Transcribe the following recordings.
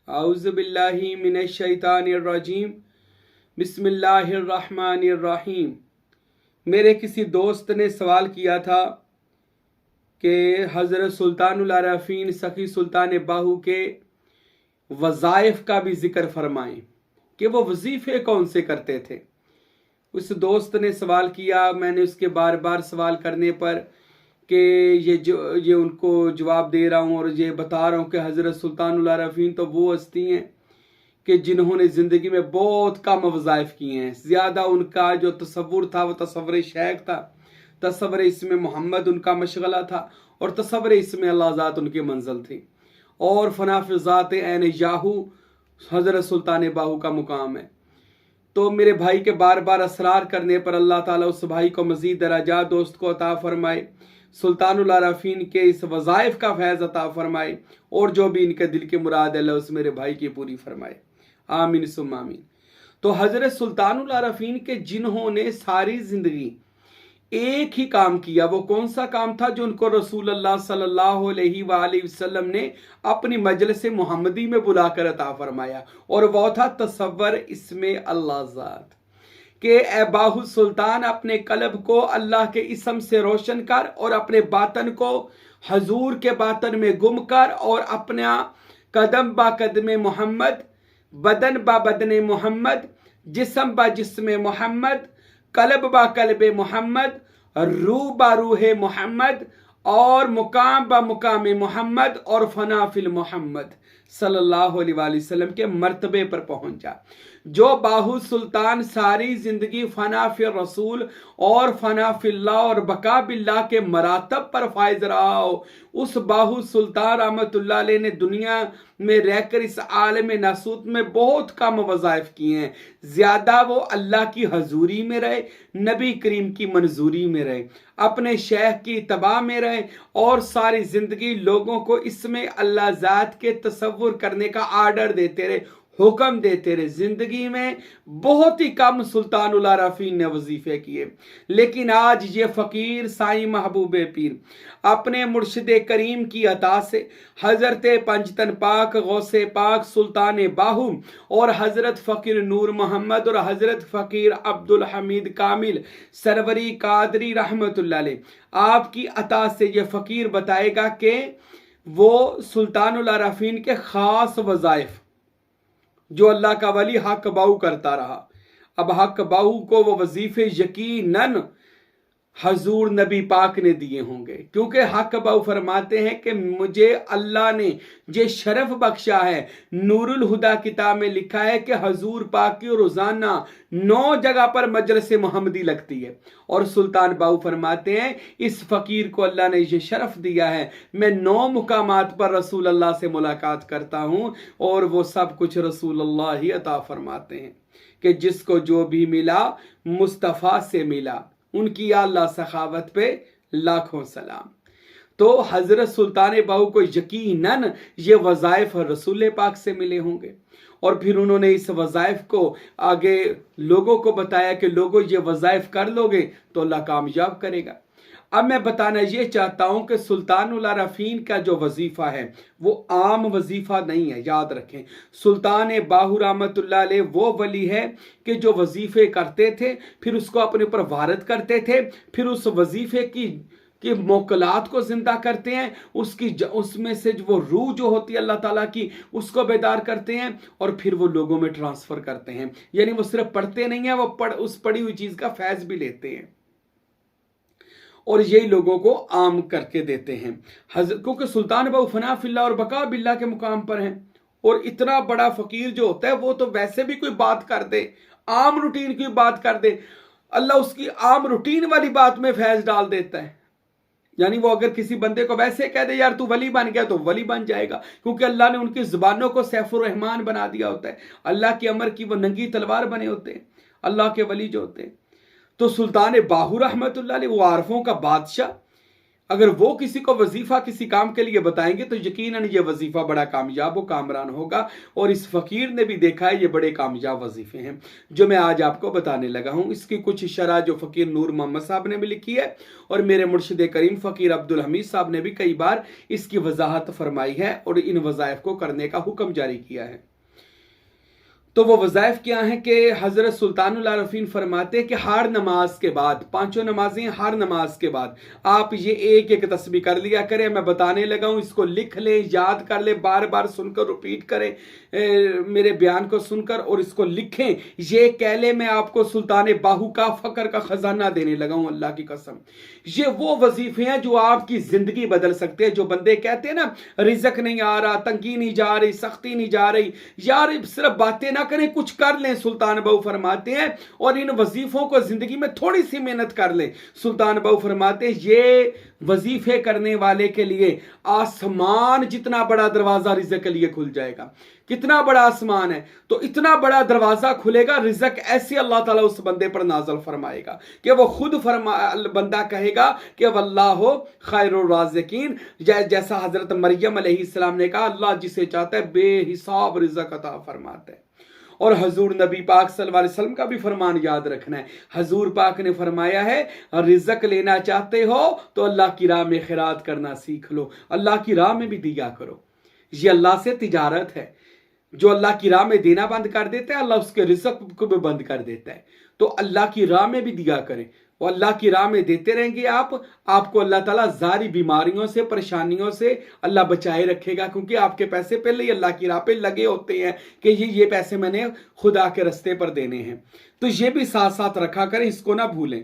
औज़ु बिल्लाहि मिनश शैतानिर रजीम। बिस्मिल्लाहिर्रहमानिर्रहीम। मेरे किसी दोस्त ने सवाल किया था कि हज़रत सुल्तानुल आरफ़ीन सखी सुल्तान बाहू के वज़ाइफ का भी ज़िक्र फरमाएं कि वो वजीफ़े कौन से करते थे। उस दोस्त ने सवाल किया, मैंने उसके बार बार सवाल करने पर कि ये उनको जवाब दे रहा हूँ और ये बता रहा हूँ कि हज़रत सुल्तानुल आरफ़ीन तो वो हस्ती हैं कि जिन्होंने ज़िंदगी में बहुत कम वज़ाइफ किए हैं। ज़्यादा उनका जो तसव्वुर था वो तसव्वुर शेख था, तसव्वुर इसमें मोहम्मद उनका मशगला था और तसव्वुर इसमें अल्लाह ज़ात उनकी मंजिल थी और फना फ़िज़ात ऐन याहू हज़रत सुल्तान बाहू का मुकाम है। तो मेरे भाई के बार बार असरार करने पर अल्लाह ताला उस भाई को मज़ीद दराजा दोस्त को अता फरमाए, सुल्तानुल आरफ़ीन के इस वज़ाइफ का फैज़ अता फरमाए और जो भी इनके दिल की मुराद है उस मेरे भाई की पूरी फरमाए, आमीन सुम्मा आमीन। तो हज़रत सुल्तानुल आरफ़ीन के जिन्होंने सारी ज़िंदगी एक ही काम किया, वो कौन सा काम था जो उनको रसूल अल्लाह सल्लल्लाहु अलैहि वसल्लम ने अपनी मजलिस मोहम्मदी में बुलाकर अता फरमाया, और वो था तसव्वुर इसमें अल्लाह ज़ात के ए बाहु सुल्तान अपने कल्ब को अल्लाह के इसम से रोशन कर और अपने बातन को हजूर के बातन में गुम कर और अपना कदम बा कदम मोहम्मद, बदन बा बदन मोहम्मद, जिस्म बा जिस्म मोहम्मद, कल्ब बा कल्ब मोहम्मद, रूह बा रूह मोहम्मद और मुकाम बा मुकाम मोहम्मद और फना फिल मोहम्मद सल्लल्लाहु अलैहि वसल्लम के मर्तबे पर पहुंचा। जो बाहु सुल्तान सारी जिंदगी फना फिर रसूल और फना फिल्लाह और बका बिल्लाह के मरातब पर फायज रहा हो, उस बाहु सुल्तान रहमतुल्लाह अलैह ने दुनिया में रहकर इस आलम नासूत में बहुत कम वज़ाइफ किए हैं। ज़्यादा वो अल्लाह की हजूरी में रहे, नबी करीम की मंजूरी में रहे, अपने शेख की तबाह में रहे और सारी ज़िंदगी लोगों को इसमें अल्लाह ज़ात के तसव्वुर करने का आर्डर देते रहे, हुक्म देते रहे। जिंदगी में बहुत ही कम सुल्तानुल आरफ़ीन ने वजीफे किए, लेकिन आज ये फ़कीर साईं महबूब पीर अपने मुर्शिद करीम की अता से हज़रत पंजतन पाक गौसे पाक सुल्तान बाहू और हज़रत फ़कीर नूर मोहम्मद और हज़रत फ़कीर अब्दुल हमीद कामिल सरवरी कादरी रहमतुल्लाह अलैह आपकी अता से ये फ़कीर बताएगा कि वो सुल्तानुल आरफ़ीन के ख़ास वज़ाइफ जो अल्लाह का वली हक बाहू करता रहा, अब हक बाहू को वो वजीफे यकीनन हजूर नबी पाक ने दिए होंगे, क्योंकि हक बाहू फरमाते हैं कि मुझे अल्लाह ने जे शरफ बख्शा है। नूरुल हुदा किताब में लिखा है कि हजूर पाक की रोजाना 9 जगह पर मजलिस मोहम्मदी लगती है, और सुल्तान बाहू फरमाते हैं इस फकीर को अल्लाह ने ये शरफ दिया है, मैं 9 मुकामात पर रसूल अल्लाह से मुलाकात करता हूँ और वो सब कुछ रसूल अल्लाह ही अता फरमाते हैं कि जिसको जो भी मिला मुस्तफ़ा से मिला, उनकी अल्लाह सखावत पे लाखों सलाम। तो हजरत सुल्तान बाहू को यकीनन ये वज़ाइफ रसूल पाक से मिले होंगे, और फिर उन्होंने इस वज़ाइफ को आगे लोगों को बताया कि लोगों ये वज़ाइफ कर लोगे तो अल्लाह कामयाब करेगा। अब मैं बताना ये चाहता हूं कि सुल्तानुल आरफ़ीन का जो वजीफा है वो आम वजीफा नहीं है, याद रखें। सुल्तान बाहू रहमतुल्लाह अलैह वो वली है कि जो वजीफे करते थे फिर उसको अपने ऊपर वारद करते थे, फिर उस वजीफे की मौकलात को जिंदा करते हैं, उसमें से वो रूह जो होती है अल्लाह ताला की उसको बेदार करते हैं और फिर वो लोगों में ट्रांसफर करते हैं। यानी वो सिर्फ पढ़ते नहीं है, वो उस पढ़ी हुई चीज का फैज भी लेते हैं और यही लोगों को आम करके देते हैं। क्योंकि सुल्तान बाहू फना फिल्लाह और बका बिल्लाह के मुकाम पर हैं, और इतना बड़ा फकीर जो होता है वो तो वैसे भी कोई बात कर दे, आम रूटीन की बात कर दे, अल्लाह उसकी आम रूटीन वाली बात में फैज डाल देता है। यानी वो अगर किसी बंदे को वैसे कह दे यार तू वली बन गया तो वली बन जाएगा, क्योंकि अल्लाह ने उनकी जुबानों को सैफुर रहमान बना दिया होता है। अल्लाह के अमर की वो नंगी तलवार बने होते हैं अल्लाह के वली जो होते हैं। तो सुल्तान बाहू रहमतुल्लाह अलैह वो आरफों का बादशाह, अगर वो किसी को वजीफा किसी काम के लिए बताएंगे तो यकीनन ये वजीफा बड़ा कामयाब व कामरान होगा। और इस फकीर ने भी देखा है ये बड़े कामयाब वजीफे हैं जो मैं आज आपको बताने लगा हूं। इसकी कुछ शरह जो फकीर नूर मोहम्मद साहब ने भी लिखी है और मेरे मुर्शिद करीम फकीर अब्दुल हमीद साहब ने भी कई बार इसकी वजाहत फरमाई है और इन वज़ाइफ को करने का हुक्म जारी किया है। तो वो वज़ाइफ क्या है कि हज़रत सुल्तानुल आरफ़ीन फरमाते हैं कि हर नमाज के बाद, पांचों नमाजें हर नमाज के बाद आप ये एक एक तस्बीह कर लिया करें। मैं बताने लगा हूँ, इसको लिख लें, याद कर लें, बार बार सुनकर रिपीट करें मेरे बयान को सुनकर और इसको लिखें। ये कह ले मैं आपको सुल्तान बाहू का फ़क्र का ख़जाना देने लगा हूँ, अल्लाह की कसम। ये वो वजीफे हैं जो आपकी ज़िंदगी बदल सकते हैं। जो बंदे कहते हैं ना रिज़्क़ नहीं आ रहा, तंगी नहीं जा रही, सख्ती नहीं जा रही, यार सिर्फ बातें ना करें, कुछ कर लें। सुल्तान बाहू फरमाते हैं और इन वजीफों को जिंदगी में थोड़ी सी मेहनत कर लें। सुल्तान बाहू फरमाते हैं ये वजीफे करने वाले के लिए आसमान जितना बड़ा दरवाजा रिज़्क़ के लिए खुल जाएगा। कितना बड़ा आसमान है तो इतना बड़ा दरवाजा खुलेगा, रिज़्क़ ऐसे अल्लाह ताला उस बंदे पर नाज़िल फरमाएगा कि वो खुद बंदा कहेगा कि वल्लाहु खैरुर राज़िकीन। जैसा हजरत मरियम अलैहिस्सलाम ने कहा, अल्लाह जिसे चाहता है बेहिसाब रिज़्क़ अता फरमाता है। और हजूर नबी पाक सल्लल्लाहु अलैहि वसल्लम का भी फरमान याद रखना है। हजूर पाक ने फरमाया है रिज़्क़ लेना चाहते हो तो अल्लाह की राह में खैरात करना सीख लो, अल्लाह की राह में भी दिया करो। ये अल्लाह से तिजारत है। जो अल्लाह की राह में देना बंद कर देता है, अल्लाह उसके रिज़्क़ को भी बंद कर देता है। तो अल्लाह की राह में भी दिया करें और अल्लाह की राह में देते रहेंगे आपको अल्लाह ताला सारी बीमारियों से, परेशानियों से अल्लाह बचाए रखेगा। क्योंकि आपके पैसे पहले ही अल्लाह की राह पे लगे होते हैं कि ये पैसे मैंने खुदा के रास्ते पर देने हैं। तो ये भी साथ साथ रखा करें, इसको ना भूलें।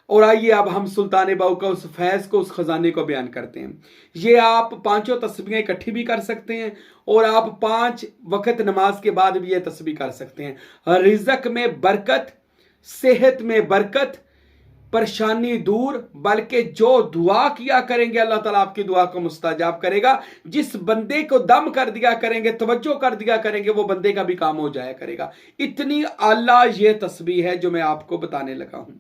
और आइए अब हम सुल्तान बाहू का उस फैज़ को, उस खजाने को बयान करते हैं। ये आप पांचों तस्बीहें इकट्ठी भी कर सकते हैं और आप 5 वक्त नमाज के बाद भी ये तस्बीह कर सकते हैं। रिज़्क़ में बरकत, सेहत में बरकत, परेशानी दूर, बल्कि जो दुआ किया करेंगे अल्लाह ताला आपकी दुआ को मुस्तजाब करेगा। जिस बंदे को दम कर दिया करेंगे, तवज्जो कर दिया करेंगे, वो बंदे का भी काम हो जाया करेगा। इतनी आला ये तस्बीह है जो मैं आपको बताने लगा हूं।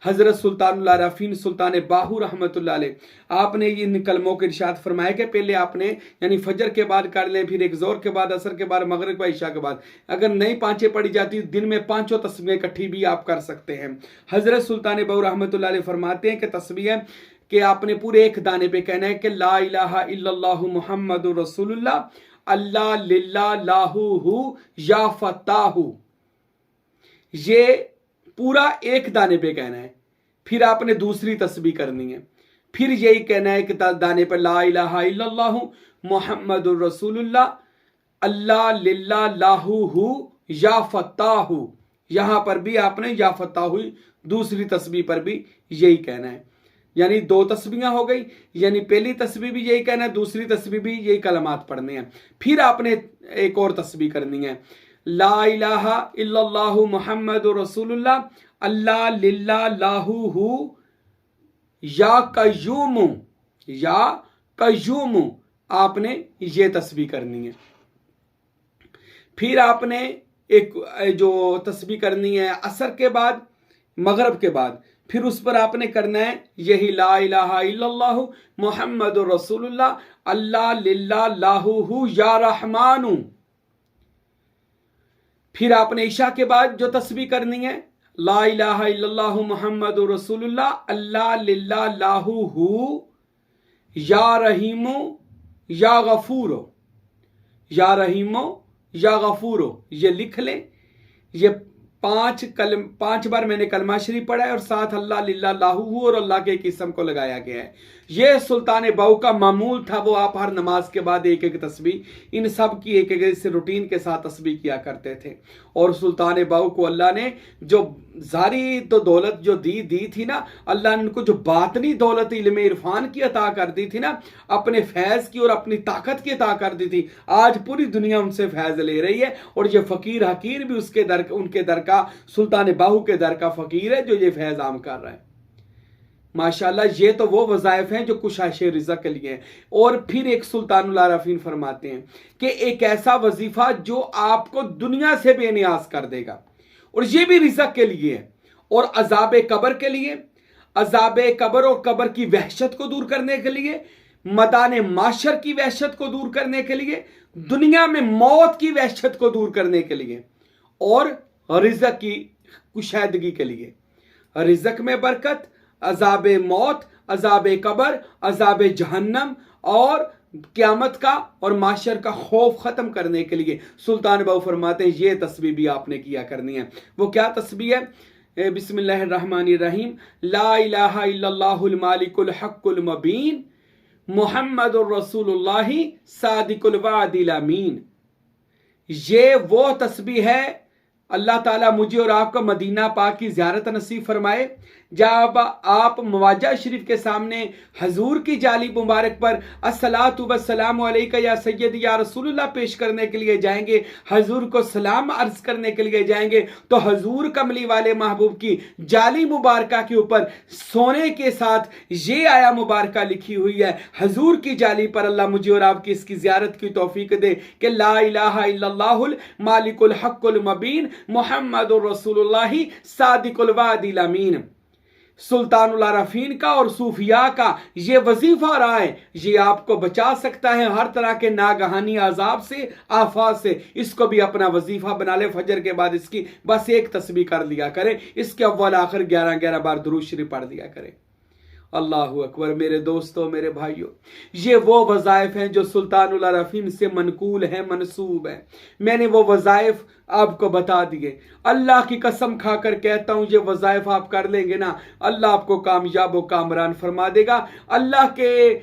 हजरत सुल्तानुल आरफ़ीन सुल्तान बाहू रहमतुल्लाह अलैह आपने इन कलमों के इरशाद फरमाया कि पहले आपने यानी फजर के बाद कर लें, फिर एक जोर के बाद, असर के बाद, मगरिब के बाद, इशा के बाद। अगर नई पांचें पढ़ी जाती दिन में पांचों तस्बीहें इकट्ठी भी आप कर सकते हैं। हजरत सुल्तान बाहू रहमतुल्लाह अलैह फरमाते हैं कि तस्बीह कि आपने पूरे एक दाने पे कहना है कि ला इलाहा इल्लल्लाहु मुहम्मदुर रसूलुल्लाह अल्लाह लिल्ला लाहू हु या फताहू। ये पूरा एक दाने पे कहना है। फिर आपने दूसरी तस्बीह करनी है, फिर यही कहना है कि दाने पर ला इलाहा इल्लल्लाहु मुहम्मदुर रसूलुल्लाह अल्लाह लिल्ला लाहू हु या फताहू। यहां पर भी आपने या फताहू दूसरी तस्बीह पर भी यही कहना है। यानी 2 तस्बीहां हो गई। यानी पहली तस्बीह भी यही कहना है, दूसरी तस्बीह भी यही कलमात पढ़ने हैं। फिर आपने एक और तस्बीह करनी है, ला इलाहा इल्लल्लाहु मुहम्मदुर रसूलुल्लाह अल्लाह लिल्ला लाहू हु या कय्यूमु, या कय्यूमु। आपने ये तस्बीह करनी है। फिर आपने एक जो तस्बीह करनी है असर के बाद, मगरिब के बाद, फिर उस पर आपने करना है यही ला इलाहा इल्लल्लाहु मुहम्मदुर रसूलुल्लाह अल्लाह लिल्ला लाहू हु या रहमानु। फिर आपने इशा के बाद जो तस्बीह करनी है ला इलाहा इल्लल्लाहु मुहम्मदुर रसूलुल्लाह अल्लाह लिल्ला लाहू हु या रहीमु या गफूरो, या रहीमो या गफूरो। ये लिख लें। ये 5 बार मैंने कलमा शरीफ पढ़ा है और साथ अल्लाह लिल्ला लाहू और अल्लाह के किस्म को लगाया गया है। ये सुल्तान बाहू का मामूल था। वो आप हर नमाज के बाद एक एक तस्बीह इन सब की एक एक रूटीन के साथ तस्बीह किया करते थे। और सुल्तान बाहू को अल्लाह ने जो जारी तो दौलत जो दी थी ना, अल्लाह ने उनको जो बातनी दौलत इल्म इरफान की अता कर दी थी ना, अपने फैज़ की और अपनी ताकत की अता कर दी थी। आज पूरी दुनिया उनसे फैज़ ले रही है और ये फ़कीर हकीर भी उनके दर का, सुल्तान बाहू के दर का फ़कीर है जो ये फैज़ आम कर रहा है। माशाल्लाह, ये तो वो वज़ाइफ हैं जो कुशाश रिज़्क़ के लिए हैं। और फिर एक सुल्तानुल आरफ़ीन फरमाते हैं कि एक ऐसा वजीफा जो आपको दुनिया से बेनियाज कर देगा, और ये भी रिज़्क़ के लिए है और अज़ाब कब्र के लिए, अजाब कब्र और कब्र की वहशत को दूर करने के लिए, मदाने माशर की वहशत को दूर करने के लिए, दुनिया में मौत की वहशत को दूर करने के लिए, और रिज़्क की कुशैदगी के लिए। रिज़्क में बरकत, अजाब मौत, अजाब कब्र, अजाब जहन्नम और क़यामत का और माशर का खौफ खत्म करने के लिए सुल्तान बाहू फरमाते हैं ये तस्बीह भी आपने किया करनी है। वो क्या तस्बीह है? बिस्मिल्लाहिर्रहमानिर्रहीम। ला इलाहा इल्लल्लाहुल मालिकुल हक्कुल मुबीन मुहम्मदुर रसूलुल्लाहि सादिकुल वादिल अमीन। ये वो तस्बीह है, अल्लाह ताला मुझे और आपको मदीना पाक की ज़ियारत नसीब फरमाए, जब आप मवाजा शरीफ के सामने हजूर की जाली मुबारक पर अस्सलातु वस्सलामु अलैका या सय्यदी या रसूलुल्लाह पेश करने के लिए जाएंगे, हजूर को सलाम अर्ज करने के लिए जाएंगे, तो हजूर कमली वाले महबूब की जाली मुबारक के ऊपर सोने के साथ ये आया मुबारक लिखी हुई है, हजूर की जाली पर अल्लाह मुझे और आपकी इसकी ज़ियारत की तौफीक दे कि ला इलाहा इल्लल्लाहुल मालिकुल हक्कुल मुबीन मुहम्मदुर रसूलुल्लाहि सादिकुल वादिल अमीन। सुल्तानुल आरफीन का और सूफिया का ये वजीफा रहा है, ये आपको बचा सकता है हर तरह के नागहानी अजाब से, आफात से। इसको भी अपना वजीफा बना ले, फजर के बाद इसकी बस एक तस्बीह कर लिया करें, इसके अव्वल आखिर 11-11 बार दुरूद शरीफ पढ़ लिया करें। अल्लाह अकबर। मेरे दोस्तों, मेरे भाइयों, ये वो वज़ाइफ हैं जो सुल्तानुल आरफीन से मनकूल है, मनसूब है। मैंने वो वज़ाइफ आपको बता दिए। अल्लाह की कसम खाकर कहता हूं, ये वज़ाइफ आप कर लेंगे ना, अल्लाह आपको कामयाब व कामरान फरमा देगा। अल्लाह के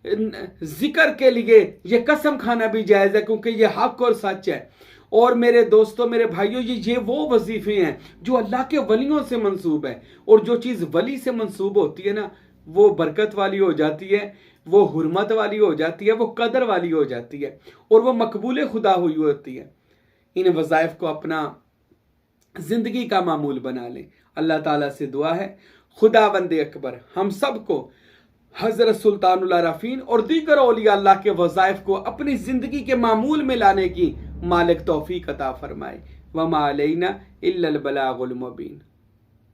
जिक्र के लिए ये कसम खाना भी जायज़ है, क्योंकि ये हक और सच है। और मेरे दोस्तों, मेरे भाइयों, ये वो वजीफे हैं जो अल्लाह के वलियों से मंसूब है। और जो चीज़ वली से मंसूब होती है ना, वो बरकत वाली हो जाती है, वो हुर्मत वाली हो जाती है, वो कदर वाली हो जाती है, और वो मकबूल खुदा हुई होती है। इन वज़ाइफ को अपना जिंदगी का मामूल बना लें। अल्लाह ताला से दुआ है, खुदावंद अकबर हम सबको हज़रत सुल्तानुल आरफीन और दीगर औलिया अल्लाह के वज़ाइफ को अपनी जिंदगी के मामूल में लाने की मालिक तौफीक अता फरमाए। वमा अलैना इल्लल बलागुल मुबीन।